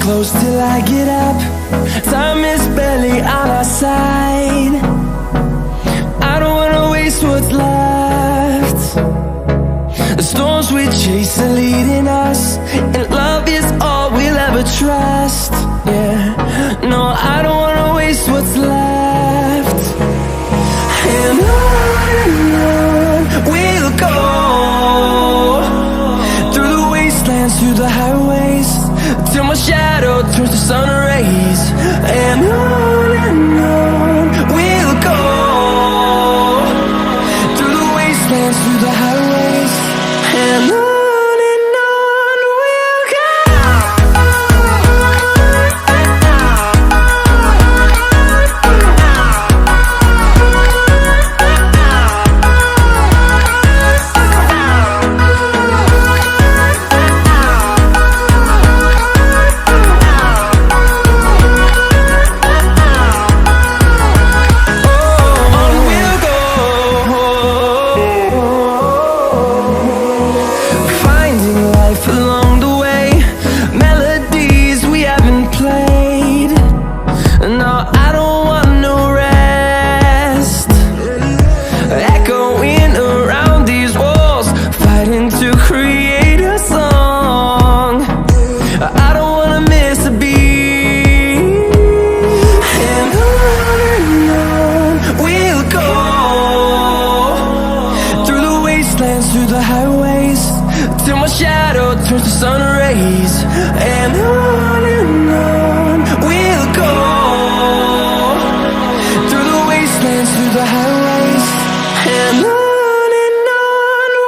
close till I get up. Time is barely on our side. I don't wanna waste what's left. The storms we chase are leading us, and love is all we'll ever trust. Yeah, no, I don't wanna waste what's left. And on we'll go, through the wastelands, through the highways, till my shadow turns to sun rays. And on we'll go, through the wastelands, through the highways, and on we'll go. Through the highways, till my shadow turns to sun rays. And on we'll go, through the wastelands, through the highways, and on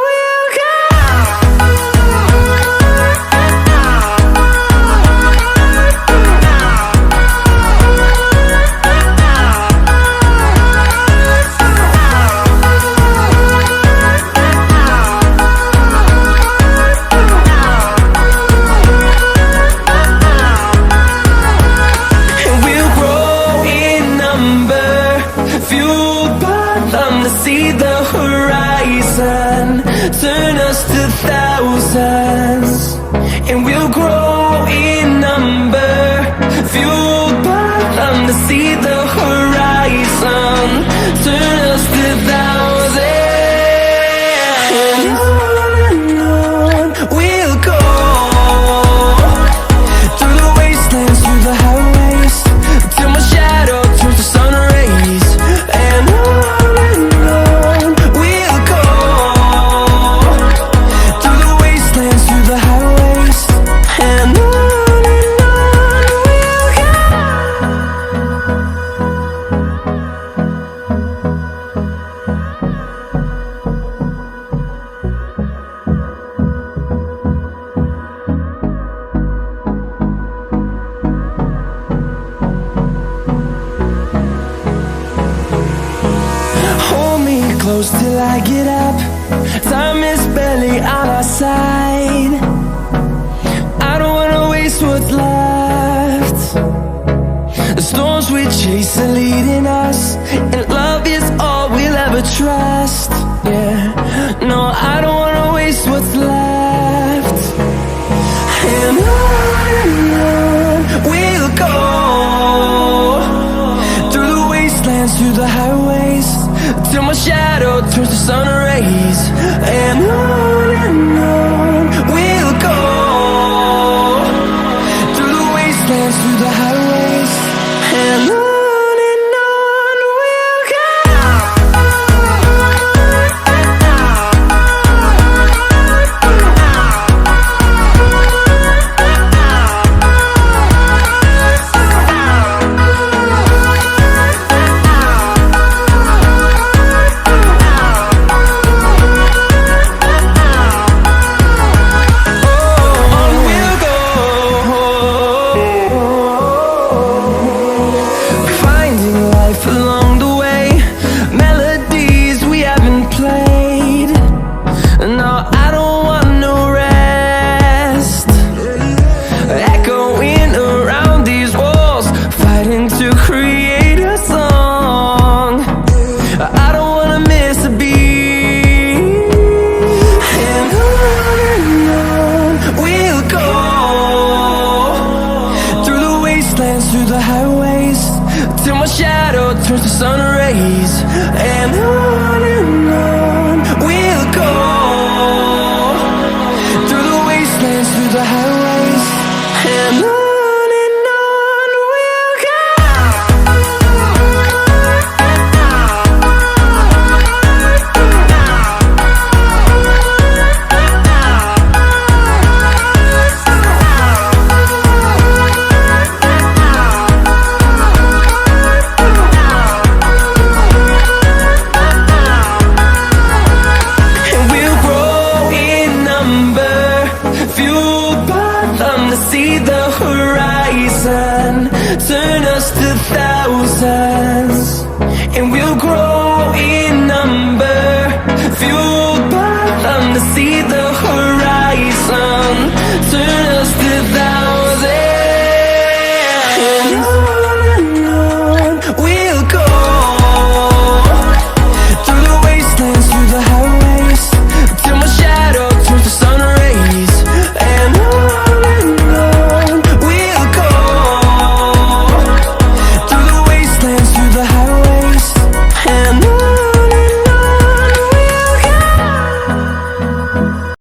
we'll go. See the horizon, turn us to thousands, and we'll grow in number, fueled by them to see the horizon, turn us to thousands. And on we'll go, through the wastelands, through the highways, till my shadow turns to sun rays. And close till I get up. Time is barely on our side. I don't wanna waste what's left. The storms we chase are leading us, and love is all we'll ever trust. Yeah, no, I don't wanna waste what's left. And on we'll go, through the wastelands, through the highways, till my shadow turns to sun rays. And on we'll go, through the wastelands, through the highways, and on we'll go. turns to sun rays, and